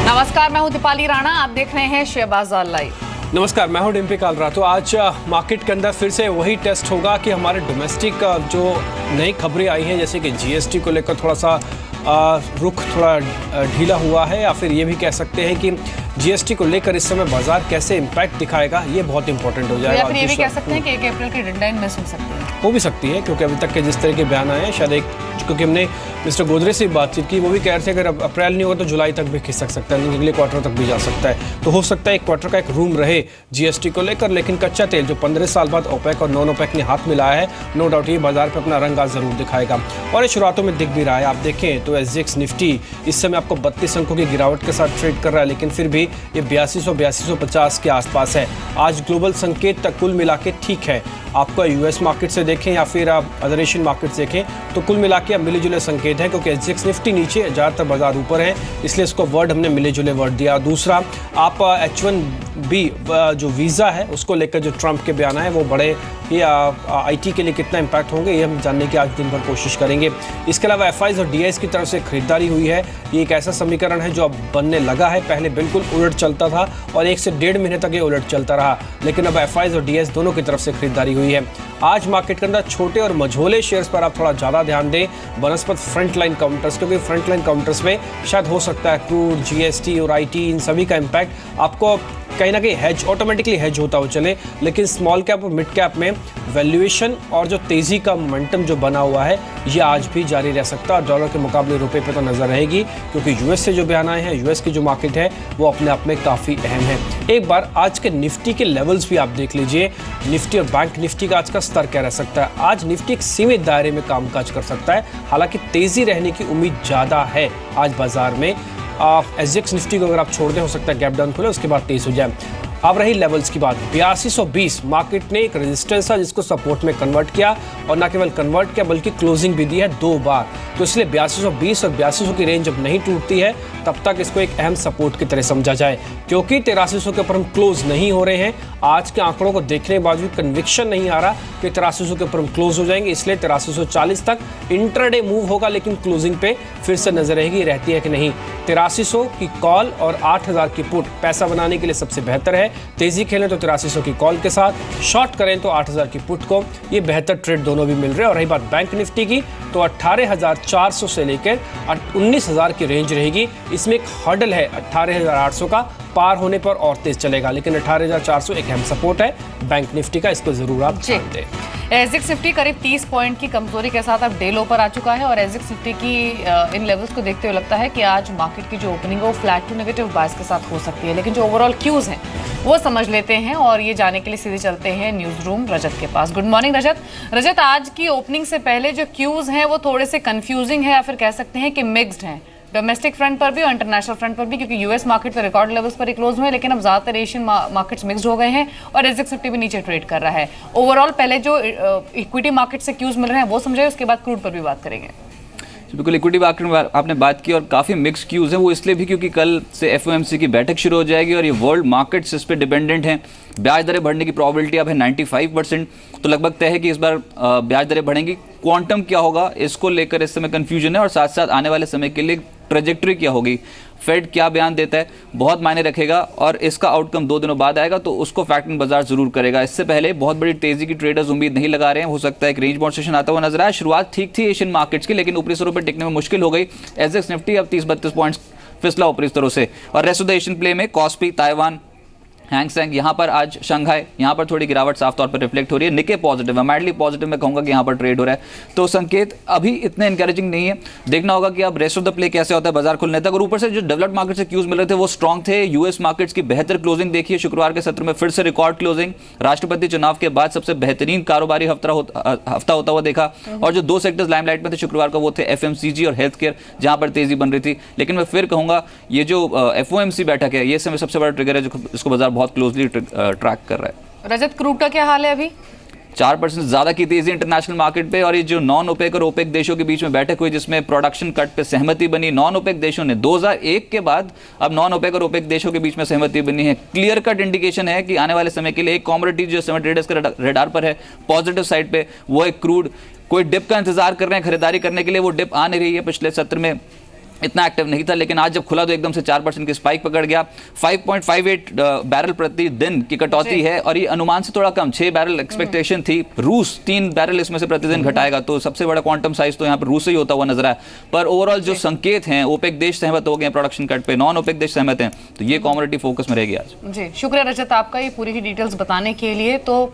नमस्कार, मैं हूं दीपाली राणा। आप देख रहे हैं शेयर बाजार लाइव। नमस्कार, मैं हूं डिम्पी कालरा। तो आज मार्केट के अंदर फिर से वही टेस्ट होगा कि हमारे डोमेस्टिक जो नई खबरें आई हैं, जैसे कि जीएसटी को लेकर थोड़ा सा रुख थोड़ा ढीला हुआ है, या फिर ये भी कह सकते हैं कि जीएसटी को लेकर इस समय बाजार कैसे इम्पैक्ट दिखाएगा, ये बहुत इंपॉर्टेंट हो जाएगा। या फिर ये भी कह सकते हैं कि 1 अप्रैल की डेडलाइन मिस हो सकती है। हो भी सकती है, क्योंकि अभी तक के जिस तरह के बयान आए हैं, शायद क्योंकि हमने मिस्टर गोदरे से बातचीत की, वो भी कह रहे थे अगर अप्रैल नहीं होगा तो जुलाई तक भी खिंच सकता है, अगले क्वार्टर तक भी जा सकता है। तो हो सकता है एक क्वार्टर का एक रूम रहे जीएसटी को लेकर। लेकिन कच्चा तेल जो 15 साल बाद ओपेक और नॉन ओपेक ने हाथ मिलाया है, नो डाउट ये बाजार पर अपना रंग आज जरूर दिखाएगा, और ये शुरुआतों में दिख भी रहा है। आप देखें तो एसजीएक्स निफ्टी इस समय आपको 32 अंकों की गिरावट के साथ ट्रेड कर रहा है, लेकिन फिर भी ये 8250 के आसपास है। आज ग्लोबल संकेत तक कुल मिला के ठीक है। आपको यूएस मार्केट से देखें या फिर आप अदर एशियन मार्केट से देखें तो कुल मिला के अब मिले जुले संकेत है, क्योंकि एसजीएक्स निफ्टी नीचे, ज़्यादातर बाजार ऊपर है, इसलिए इसको वर्ड हमने मिले जुले वर्ड दिया। दूसरा, आप H1B जो वीज़ा है उसको लेकर जो ट्रंप के बयान है वो बड़े ये आईटी के लिए कितना इम्पैक्ट होंगे, ये हम जानने की आज दिन भर कोशिश करेंगे। इसके अलावा एफआईज और डीआईज की तरफ से खरीदारी हुई है। ये एक ऐसा समीकरण है जो अब बनने लगा है। पहले बिल्कुल उलट चलता था और 1 से 1.5 महीने तक ये उलट चलता रहा, लेकिन अब एफआईज और डीआईज दोनों की तरफ से खरीदारी हुई है। आज मार्केट के अंदर छोटे और मझोले शेयर्स पर आप थोड़ा ज़्यादा ध्यान दें, बनस्पत फ्रंटलाइन काउंटर्स, क्योंकि फ्रंटलाइन काउंटर्स में शायद हो सकता है क्रूड, जीएसटी और आईटी, इन सभी का इम्पैक्ट आपको कहीं ना कहीं हेज ऑटोमेटिकली हेज होता हो चले। लेकिन स्मॉल कैप और मिड कैप में वैल्यूएशन और जो तेज़ी का मोमेंटम जो बना हुआ है, ये आज भी जारी रह सकता है। डॉलर के मुकाबले रुपए पे तो नज़र रहेगी, क्योंकि यूएस से जो बयान आए हैं, यूएस की जो मार्केट है वो अपने आप में काफ़ी अहम है। एक बार आज के निफ्टी के लेवल्स भी आप देख लीजिए। निफ्टी और बैंक निफ्टी का आज का स्तर क्या रह सकता है। आज निफ्टी एक सीमित दायरे में कामकाज कर सकता है, हालांकि तेज़ी रहने की उम्मीद ज़्यादा है आज बाजार में। एसजीएक्स निफ्टी को अगर आप छोड़ दें, हो सकता है गैप डाउन खुले, उसके बाद तेज हो जाए। अब रही लेवल्स की बात, 8220 मार्केट ने एक रेजिस्टेंस था जिसको सपोर्ट में कन्वर्ट किया, और ना केवल कन्वर्ट किया बल्कि क्लोजिंग भी दी है 2 बार। तो इसलिए 8220 और 8200 की रेंज जब नहीं टूटती है तब तक इसको एक अहम सपोर्ट की तरह समझा जाए, क्योंकि 8300 के ऊपर हम क्लोज नहीं हो रहे हैं। आज के आंकड़ों को देखने के बावजूद कन्विक्शन नहीं आ रहा कि 8300 के ऊपर हम क्लोज हो जाएंगे, इसलिए 8340 तक इंट्राडे मूव होगा, लेकिन क्लोजिंग पे फिर से नजर रहेगी रहती है कि नहीं। 8300 की कॉल और 8000 की पुट पैसा बनाने के लिए सबसे बेहतर है। तेजी खेलें तो 8300 की कॉल के साथ, शॉर्ट करें तो 8000 की पुट को, ये बेहतर ट्रेड दोनों भी मिल रहे हैं। और रही बात बैंक निफ्टी की, तो 18400 से लेकर 19000 की रेंज रहेगी। इसमें एक हर्डल है 18800 का, पार होने पर और तेज चलेगा, लेकिन 18400 एक अहम सपोर्ट है बैंक निफ्टी का, इसको जरूर आप ध्यान दें। एसजीएक्स निफ्टी करीब 30 पॉइंट की कमजोरी के साथ अब डे लो पर आ चुका है, और एसजीएक्स निफ्टी की इन लेवल्स को देखते हुए लगता है कि आज मार्केट की जो ओपनिंग है वो फ्लैट टू नेगेटिव बायस के साथ हो सकती है। लेकिन जो ओवरऑल क्यूज हैं वो समझ लेते हैं, और ये जाने के लिए सीधे चलते हैं न्यूज रूम रजत के पास। गुड मॉर्निंग रजत। रजत, आज की ओपनिंग से पहले जो क्यूज हैं वो थोड़े से कंफ्यूजिंग है, या फिर कह सकते हैं कि मिक्स्ड हैं, डोमेस्टिक फ्रंट पर भी और इंटरनेशनल फ्रंट पर भी, क्योंकि यूएस मार्केट पर रिकॉर्ड लेवल्स पर ही क्लोज हुए, लेकिन अब ज्यादातर एशियन मार्केट्स मिक्स्ड हो गए हैं और एसजीएक्स निफ्टी भी नीचे ट्रेड कर रहा है। ओवरऑल पहले जो इक्विटी मार्केट से क्यूज मिल रहे हैं वो समझे, उसके बाद क्रूड पर भी बात करेंगे। बिल्कुल, इक्विटी मार्केट में आपने बात की और काफ़ी मिक्स क्यूज़ हैं। वो इसलिए भी क्योंकि कल से एफओएमसी की बैठक शुरू हो जाएगी और ये वर्ल्ड मार्केट्स इस पर डिपेंडेंट हैं। ब्याज दरें बढ़ने की प्रोबेबिलिटी अब है 95%, तो लगभग तय है कि इस बार ब्याज दरें बढ़ेंगी। क्वांटम क्या होगा इसको लेकर इस समय कन्फ्यूजन है, और साथ साथ आने वाले समय के लिए ट्रेजेक्ट्री क्या होगी, फेड क्या बयान देता है, बहुत मायने रखेगा, और इसका आउटकम 2 दिनों बाद आएगा, तो उसको फैक्टरिंग बाजार जरूर करेगा। इससे पहले बहुत बड़ी तेजी की ट्रेडर्स उम्मीद नहीं लगा रहे हैं। हो सकता है एक रेंज बाउंड सेशन आता हुआ नजर आया। शुरुआत ठीक थी एशियन मार्केट्स की, लेकिन ऊपरी स्तरों पर टिकने में मुश्किल हो गई। एसजीएक्स निफ्टी अब 30-32 पॉइंट्स फिसला ऊपरी स्तरों से, और rest of the Asian play में कॉस्पी, ताइवान, हैंग सेंग, यहाँ पर आज शंघाई, यहाँ पर थोड़ी गिरावट साफ तौर पर रिफ्लेक्ट हो रही है। निके पॉजिटिव है, माइल्डली पॉजिटिव मैं कहूँगा कि यहाँ पर ट्रेड हो रहा है, तो संकेत अभी इतने इनकरेजिंग नहीं है। देखना होगा कि अब रेस्ट ऑफ द प्ले कैसे होता है बाजार खुलने तक। और ऊपर से जो डेवलप्ड मार्केट से क्यूज मिल रहे थे वो स्ट्रॉन्ग थे। यूएस मार्केट्स की बेहतर क्लोजिंग देखिए, शुक्रवार के सत्र में फिर से रिकॉर्ड क्लोजिंग, राष्ट्रपति चुनाव के बाद सबसे बेहतरीन कारोबारी हफ्ता होता हुआ देखा। और जो 2 सेक्टर्स लाइमलाइट में थे शुक्रवार को वो थे एफएमसीजी और हेल्थ केयर, जहाँ पर तेजी बन रही थी। लेकिन मैं फिर कहूँगा ये जो एफओएमसी बैठक है, ये समय सबसे बड़ा ट्रिगर है जिसको बाजार बहुत क्लोजली ट्रैक कर रहा है। रजत, क्रूड का क्या हाल है अभी? 4% ज्यादा की तेजी इंटरनेशनल मार्केट पे, और ये जो नॉन ओपेक और ओपेक देशों के बीच में बैठक हुई जिसमें प्रोडक्शन कट पे सहमति बनी। नॉन ओपेक देशों ने 2001 के बाद अब नॉन ओपेक और ओपेक देशों के बीच में सहमति बनी है। क्लियर कट इंडिकेशन है कि आने वाले समय के लिए एक कमोडिटी जो समय ट्रेडर्स के रेडार पर है पॉजिटिव साइड पे, वो एक क्रूड। कोई डिप का इंतजार कर रहे हैं खरीदारी करने के लिए, वो डिप आ नहीं रही है। पिछले सत्र में इतना एक्टिव नहीं था, लेकिन आज जब खुला तो एकदम से 4% की स्पाइक पकड़ गया। 5.58 बैरल प्रति दिन की कटौती है, और ये अनुमान से थोड़ा कम, 6 बैरल एक्सपेक्टेशन थी। रूस 3 बैरल इसमें से प्रतिदिन घटाएगा, तो सबसे बड़ा क्वांटम साइज तो यहाँ पर रूस से ही होता हुआ नजर आया। पर ओवरऑल जो संकेत हैं, ओपेक देश सहमत हो गए प्रोडक्शन कट पे, नॉन ओपेक देश सहमत हैं, तो ये कमोडिटी फोकस में रहेगी आज। जी शुक्रिया रजत आपका ये पूरी ही डिटेल्स बताने के लिए। तो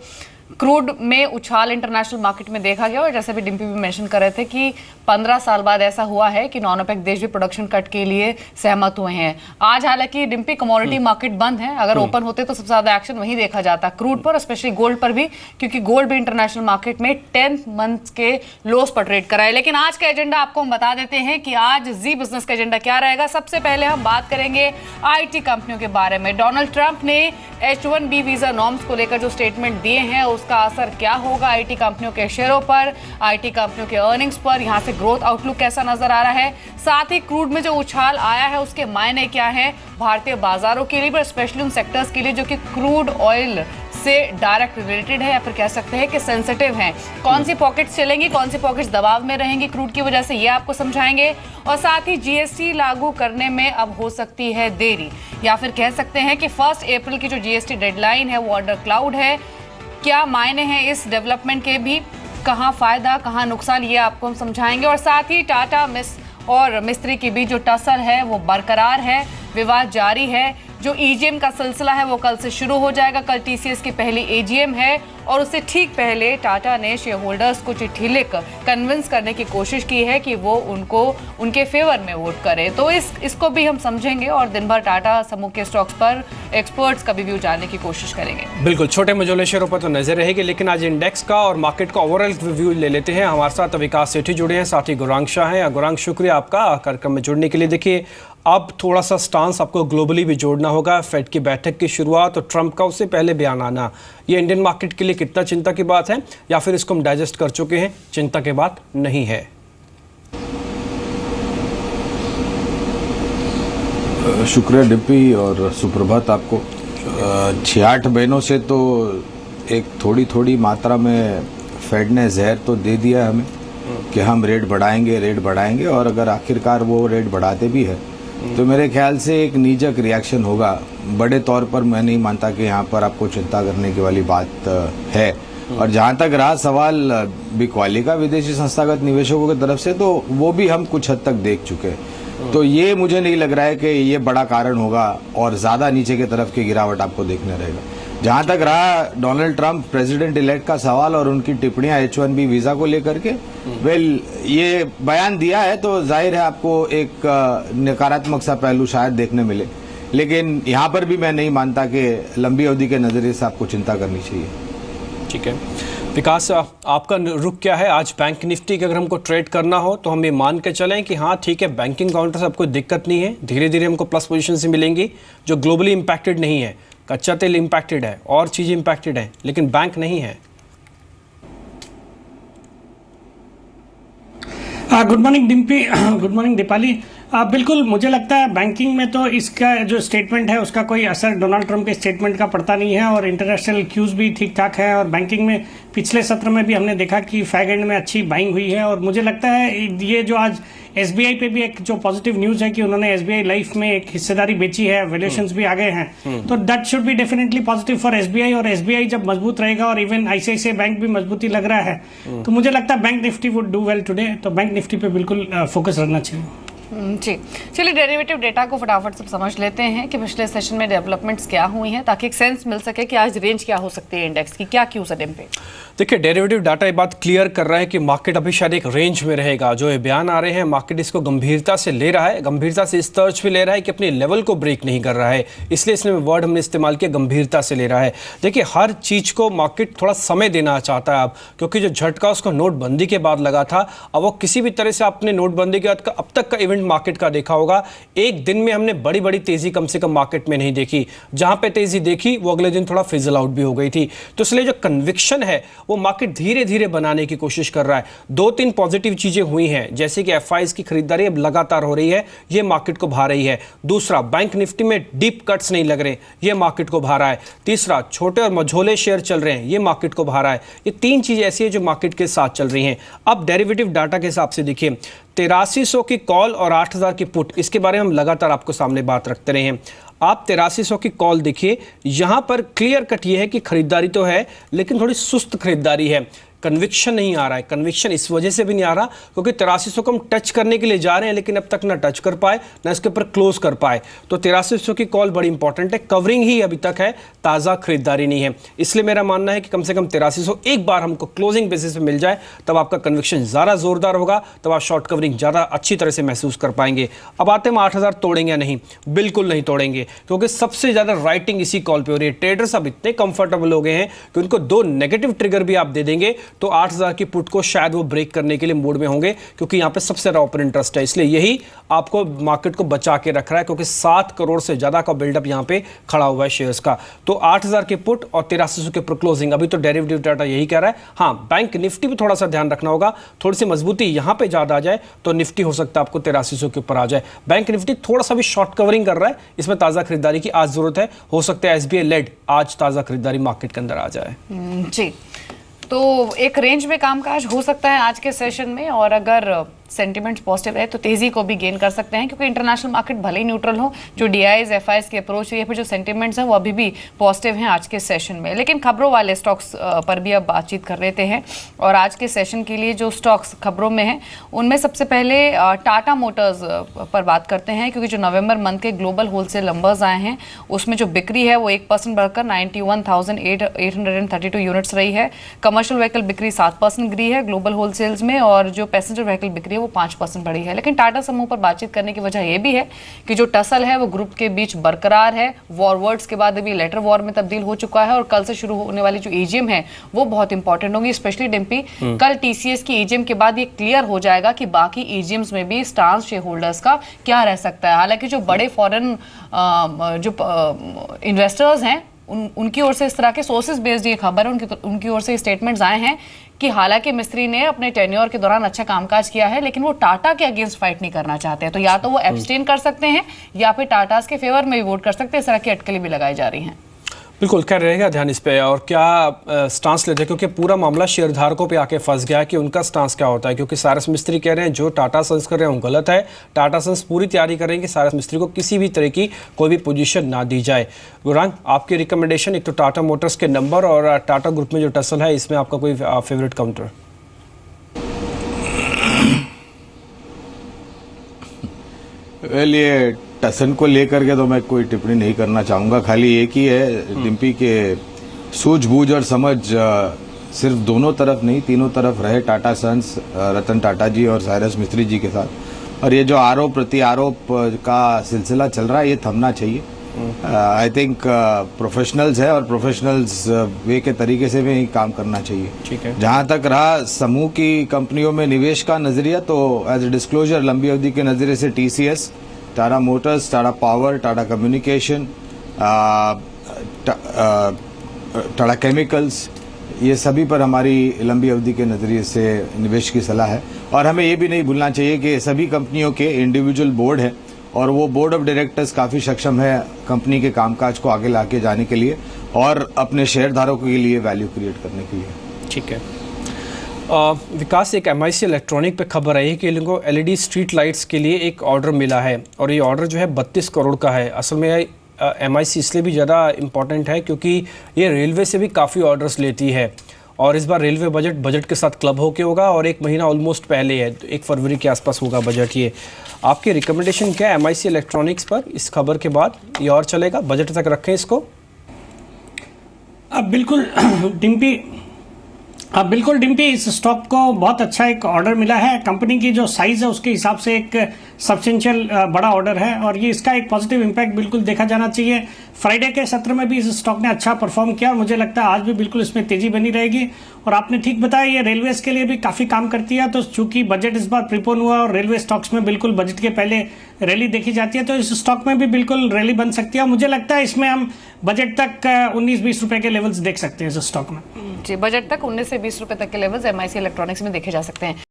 क्रूड में उछाल इंटरनेशनल मार्केट में देखा गया, और जैसे भी डिम्पी भी मेंशन कर रहे थे कि 15 साल बाद ऐसा हुआ है कि नॉन ओपेक देश भी प्रोडक्शन कट के लिए सहमत हुए हैं। आज हालांकि डिम्पी कमोडिटी मार्केट बंद है, अगर ओपन होते तो सबसे ज्यादा एक्शन वहीं देखा जाता क्रूड पर, स्पेशली गोल्ड पर भी, क्योंकि गोल्ड भी इंटरनेशनल मार्केट में 10 मंथ के लोस पर ट्रेड करा है। लेकिन आज का एजेंडा आपको हम बता देते हैं कि आज जी बिजनेस का एजेंडा क्या रहेगा। सबसे पहले हम बात करेंगे IT कंपनियों के बारे में। डोनाल्ड ट्रंप ने H1B वीजा नॉर्म्स को लेकर जो स्टेटमेंट दिए हैं, उसका असर क्या होगा IT कंपनियों के शेयरों पर, IT कंपनियों के अर्निंग्स पर, यहां से ग्रोथ आउटलुक कैसा नजर आ रहा है। साथ ही क्रूड में जो उछाल आया है उसके मायने क्या है भारतीय बाजारों के लिए, पर स्पेशली उन सेक्टर्स के लिए जो कि क्रूड ऑयल से डायरेक्ट रिलेटेड है, या फिर कह सकते हैं कि सेंसिटिव हैं। कौन सी पॉकेट्स चलेंगी, कौन सी पॉकेट्स दबाव में रहेंगी क्रूड की वजह से, ये आपको समझाएंगे। और साथ ही GST लागू करने में अब हो सकती है देरी, या फिर कह सकते हैं कि 1 अप्रैल की जो GST डेडलाइन है वो अंडर क्लाउड है। क्या मायने हैं इस डेवलपमेंट के भी, कहां फायदा कहां नुकसान, ये आपको हम समझाएंगे। और साथ ही टाटा और मिस्त्री के बीच जो टसल है वो बरकरार है, विवाद जारी है। जो EGM का सिलसिला है वो कल से शुरू हो जाएगा। कल TCS की पहली AGM है, और उससे ठीक पहले टाटा ने शेयर होल्डर्स को चिट्ठी लिख कन्विंस करने की कोशिश की है कि वो उनको उनके फेवर में वोट करे। तो इसको भी हम समझेंगे, और दिन भर टाटा समूह के स्टॉक्स पर एक्सपर्ट्स का भी व्यू जानने की कोशिश करेंगे। बिल्कुल, छोटे मझोले शेयरों पर तो नजर रहेगी, लेकिन आज इंडेक्स का और मार्केट का ओवरऑल व्यू ले लेते हैं। हमारे साथ विकास सेठी जुड़े हैं, साथ ही गौरांग शाह हैं। गौरांग, शुक्रिया आपका कार्यक्रम में जुड़ने के लिए। देखिए, अब थोड़ा सा स्टांस आपको ग्लोबली भी जोड़ना होगा। फेड की बैठक की शुरुआत और ट्रंप का उससे पहले बयान आना, ये इंडियन मार्केट के लिए कितना चिंता की बात है, या फिर इसको हम डाइजेस्ट कर चुके हैं, चिंता की बात नहीं है? शुक्रिया डिम्पी, और सुप्रभात आपको। 6-8 महीनों से तो एक थोड़ी थोड़ी मात्रा में फेड ने जहर तो दे दिया है हमें कि हम रेट बढ़ाएंगे, और अगर आखिरकार वो रेट बढ़ाते भी है तो मेरे ख्याल से एक नीजक रिएक्शन होगा। बड़े तौर पर मैं नहीं मानता कि यहाँ पर आपको चिंता करने की वाली बात है। और जहाँ तक रहा सवाल बिकवाली का विदेशी संस्थागत निवेशकों की तरफ से, तो वो भी हम कुछ हद तक देख चुके हैं। तो ये मुझे नहीं लग रहा है कि ये बड़ा कारण होगा और ज़्यादा नीचे की तरफ की गिरावट आपको देखने रहेगा। जहाँ तक रहा डोनाल्ड ट्रंप प्रेसिडेंट इलेक्ट का सवाल और उनकी टिप्पणियां H1B वीज़ा को लेकर के, ये बयान दिया है तो जाहिर है आपको एक नकारात्मक सा पहलू शायद देखने मिले, लेकिन यहाँ पर भी मैं नहीं मानता कि लंबी अवधि के नज़रिए से आपको चिंता करनी चाहिए। ठीक है विकास, आपका रुख क्या है आज बैंक निफ्टी के? अगर हमको ट्रेड करना हो तो हम ये मान के चलें कि हाँ ठीक है, बैंकिंग काउंटर से आपको दिक्कत नहीं है, धीरे धीरे हमको प्लस पोजीशन से मिलेंगी जो ग्लोबली इम्पैक्टेड नहीं है। कच्चा तेल इम्पैक्टेड है और चीज़ें इम्पैक्टेड है, लेकिन बैंक नहीं है। Good morning Dimpy, good morning Deepali. बिल्कुल, मुझे लगता है बैंकिंग में तो इसका जो स्टेटमेंट है उसका कोई असर डोनाल्ड ट्रंप के स्टेटमेंट का पड़ता नहीं है, और इंटरनेशनल क्यूज भी ठीक ठाक है। और बैंकिंग में पिछले सत्र में भी हमने देखा कि फैग एंड में अच्छी बाइंग हुई है, और मुझे लगता है ये जो आज SBI पे भी एक जो पॉजिटिव न्यूज़ है कि उन्होंने SBI लाइफ में एक हिस्सेदारी बेची है, वैल्यूएशंस भी आ गए हैं, तो that should be definitely positive for SBI। और SBI जब मजबूत रहेगा, और इवन ICICI बैंक भी मजबूती लग रहा है, तो मुझे लगता है bank Nifty would do well today. तो बैंक निफ्टी पे बिल्कुल फोकस रखना चाहिए। जी चलिए, डेरिवेटिव डेटा को फटाफट सब समझ लेते हैं कि पिछले सेशन में डेवलपमेंट्स क्या हुई हैं, ताकि एक सेंस मिल सके कि आज रेंज क्या हो सकती है इंडेक्स की, क्या क्यूज है पे। देखिए, डेरिवेटिव डाटा ये बात क्लियर कर रहा है कि मार्केट अभी शायद एक रेंज में रहेगा। जो ये बयान आ रहे हैं, मार्केट इसको गंभीरता से ले रहा है, गंभीरता से इस तर्ज पे ले रहा है कि अपने लेवल को ब्रेक नहीं कर रहा है, इसलिए इसने वर्ड हमने इस्तेमाल किया, गंभीरता से ले रहा है। देखिए, हर चीज़ को मार्केट थोड़ा समय देना चाहता है अब, क्योंकि जो झटका उसको नोटबंदी के बाद लगा था, अब वो किसी भी तरह से आपने नोटबंदी के बाद अब तक का इवेंट मार्केट का देखा होगा, एक दिन में हमने बड़ी बड़ी तेजी कम से कम मार्केट में नहीं देखी। जहां पे तेजी देखी वो अगले दिन थोड़ा फिजल आउट भी हो गई थी। तो इसलिए जो कन्विक्शन है वो मार्केट धीरे धीरे बनाने की कोशिश कर रहा है। 2-3 पॉजिटिव चीजें हुई हैं, जैसे कि FIs की खरीदारी अब लगातार हो रही है, ये मार्केट को भा रही है। दूसरा, बैंक निफ्टी में डीप कट्स नहीं लग रहे, ये मार्केट को भा रहा है। तीसरा, छोटे और मझोले शेयर चल रहे हैं, ये मार्केट को भा रहा है। ये 3 चीजें ऐसी है जो मार्केट के साथ चल रही हैं। अब डेरिवेटिव डाटा के हिसाब से देखिए, 8300 की कॉल और 8000 की पुट, इसके बारे में हम लगातार आपको सामने बात रखते रहे हैं। आप 8300 की कॉल देखिए, यहां पर क्लियर कट ये है कि खरीदारी तो है लेकिन थोड़ी सुस्त खरीदारी है, कन्विक्शन नहीं आ रहा है। कन्विक्शन इस वजह से भी नहीं आ रहा क्योंकि 8300 को हम टच करने के लिए जा रहे हैं लेकिन अब तक ना टच कर पाए ना इसके ऊपर क्लोज कर पाए। तो 8300 की कॉल बड़ी इंपॉर्टेंट है, कवरिंग ही अभी तक है, ताज़ा खरीदारी नहीं है। इसलिए मेरा मानना है कि कम से कम 8300 एक बार हमको क्लोजिंग बेसिस पे मिल जाए तब आपका कन्विक्शन ज़्यादा जोरदार होगा, तब आप शॉर्ट कवरिंग ज़्यादा अच्छी तरह से महसूस कर पाएंगे। अब आते हैं 8000 तोड़ेंगे या नहीं? बिल्कुल नहीं तोड़ेंगे क्योंकि सबसे ज़्यादा राइटिंग इसी कॉल पर हो रही है। ट्रेडर्स अब इतने कंफर्टेबल हो गए हैं कि उनको 2 नेगेटिव ट्रिगर भी आप दे देंगे तो 8000 की पुट को शायद वो ब्रेक करने के लिए मूड में होंगे क्योंकि यहां पे सबसे ज्यादा ओपन इंटरेस्ट है। इसलिए यही आपको मार्केट को बचा के रख रहा है क्योंकि 7 करोड़ से ज्यादा का बिल्डअप यहां पे खड़ा हुआ है शेयर्स का। तो 8000 की पुट और 8300 के पर क्लोजिंग, अभी तो डेरिवेटिव डाटा यही कह रहा है। हाँ, बैंक निफ्टी भी थोड़ा सा ध्यान रखना होगा, थोड़ी सी मजबूती यहां पे ज्यादा आ जाए तो निफ्टी हो सकता है आपको 8300 के ऊपर आ जाए। बैंक निफ्टी थोड़ा सा भी शॉर्ट कवरिंग कर रहा है, इसमें ताजा खरीदारी की आज जरूरत है। हो सकता है SBI लेड आज ताजा खरीदारी मार्केट के अंदर आ जाए। जी, तो एक रेंज में कामकाज हो सकता है आज के सेशन में, और अगर सेंटिमेंट्स पॉजिटिव रहे तो तेजी को भी गेन कर सकते हैं क्योंकि इंटरनेशनल मार्केट भले ही न्यूट्रल हो, जो DIs FIs की अप्रोच है या फिर जो सेंटिमेंट्स हैं वो अभी भी पॉजिटिव हैं आज के सेशन में। लेकिन खबरों वाले स्टॉक्स पर भी अब बातचीत कर लेते हैं, और आज के सेशन के लिए जो स्टॉक्स खबरों में हैं उनमें सबसे पहले टाटा मोटर्स पर बात करते हैं क्योंकि जो नवंबर मंथ के ग्लोबल होलसेल नंबर्स आए हैं उसमें जो बिक्री है वो 1% बढ़कर 91,832 यूनिट्स रही है। कमर्शियल व्हीकल बिक्री 7% गिरी है ग्लोबल होलसेल्स में, और जो पैसेंजर व्हीकल बिक्री है वो 5% बढ़ी है। लेकिन टाटा समूह पर बातचीत करने की वजह यह भी है कि जो टसल है वो ग्रुप के बीच बरकरार है। वॉरवर्ड्स के बाद अभी लेटर वॉर में तब्दील हो चुका है, और कल से शुरू होने वाली जो EGM है वो बहुत इंपॉर्टेंट होगी, स्पेशली डिम्पी। कल TCS की EGM के बाद ये क्लियर हो जाएगा कि बाकी EGMs में भी स्टांस शेयर होल्डर्स का क्या रह सकता है। हालांकि जो बड़े फॉरेन जो इन्वेस्टर्स हैं उनकी ओर से इस तरह के सोर्सेज बेस्ड ये खबर है, उनकी ओर से स्टेटमेंट्स आए हैं कि हालांकि मिस्त्री ने अपने टेन्योर के दौरान अच्छा कामकाज किया है लेकिन वो टाटा के अगेंस्ट फाइट नहीं करना चाहते हैं। तो या तो वो एब्सटेन कर सकते हैं या फिर टाटास के फेवर में भी वोट कर सकते हैं। इस तरह की अटकलें भी लगाई जा रही हैं। बिल्कुल, क्या रहेगा ध्यान इस पे, और क्या स्टांस लेते हैं क्योंकि पूरा मामला शेयरधारकों पे आके फंस गया है कि उनका स्टांस क्या होता है। क्योंकि सारस मिस्त्री कह रहे हैं जो टाटा सन्स कर रहे हैं वो गलत है, टाटा सन्स पूरी तैयारी करेंगे सारस मिस्त्री को किसी भी तरह की कोई भी पोजीशन ना दी जाए। गुरांग, आपकी रिकमेंडेशन, एक तो टाटा मोटर्स के नंबर और टाटा ग्रुप में जो टसल है इसमें आपका कोई फेवरेट काउंटर? वेल, ये टसन को लेकर के तो मैं कोई टिप्पणी नहीं करना चाहूँगा। खाली एक ही है डिम्पी के सूझबूझ और समझ सिर्फ दोनों तरफ नहीं तीनों तरफ रहे, टाटा सन्स, रतन टाटा जी और साइरस मिस्त्री जी के साथ। और ये जो आरोप प्रति आरोप का सिलसिला चल रहा है ये थमना चाहिए। आई थिंक प्रोफेशनल्स है और प्रोफेशनल्स वे के तरीके से भी काम करना चाहिए। ठीक है। जहाँ तक रहा समूह की कंपनियों में निवेश का नजरिया, तो एज ए डिस्क्लोजर लंबी अवधि के नजरिए से TCS, Tata Motors, Tata power, Tata communication, Tata chemicals, ये सभी पर हमारी लंबी अवधि के नज़रिए से निवेश की सलाह है। और हमें ये भी नहीं भूलना चाहिए कि सभी कंपनियों के इंडिविजुअल बोर्ड है और वो बोर्ड ऑफ डायरेक्टर्स काफ़ी सक्षम है कंपनी के कामकाज को आगे लाके जाने के लिए और अपने शेयरधारकों के लिए वैल्यू क्रिएट करने के लिए। ठीक है। विकास, एक MIC इलेक्ट्रॉनिक पे खबर आई है कि इनको LED स्ट्रीट लाइट्स के लिए एक ऑर्डर मिला है और ये ऑर्डर जो है 32 करोड़ का है। असल में MIC इसलिए भी ज़्यादा इम्पॉर्टेंट है क्योंकि ये रेलवे से भी काफ़ी ऑर्डर्स लेती है और इस बार रेलवे बजट के साथ क्लब होके होगा और एक महीना ऑलमोस्ट पहले है, तो 1 फरवरी के आसपास होगा बजट। ये आपकी रिकमेंडेशन क्या है MIC इलेक्ट्रॉनिक्स पर इस खबर के बाद? ये और चलेगा, बजट तक रखें इसको? अब बिल्कुल डिम्पी, इस स्टॉक को बहुत अच्छा एक ऑर्डर मिला है। कंपनी की जो साइज़ है उसके हिसाब से एक सब्सटेंशियल बड़ा ऑर्डर है और ये इसका एक पॉजिटिव इम्पैक्ट बिल्कुल देखा जाना चाहिए। फ्राइडे के सत्र में भी इस स्टॉक ने अच्छा परफॉर्म किया और मुझे लगता है आज भी बिल्कुल इसमें तेज़ी बनी रहेगी। और आपने ठीक बताया, ये रेलवेज़ के लिए भी काफ़ी काम करती है, तो चूंकि बजट इस बार प्रीपोन हुआ और रेलवे स्टॉक्स में बिल्कुल बजट के पहले रैली देखी जाती है, तो इस स्टॉक में भी बिल्कुल रैली बन सकती है। मुझे लगता है इसमें हम बजट तक 19-20 रुपए के लेवल्स देख सकते हैं इस स्टॉक में। जी, बजट तक 19 से 20 रुपए तक के लेवल्स MIC इलेक्ट्रॉनिक्स में देखे जा सकते हैं।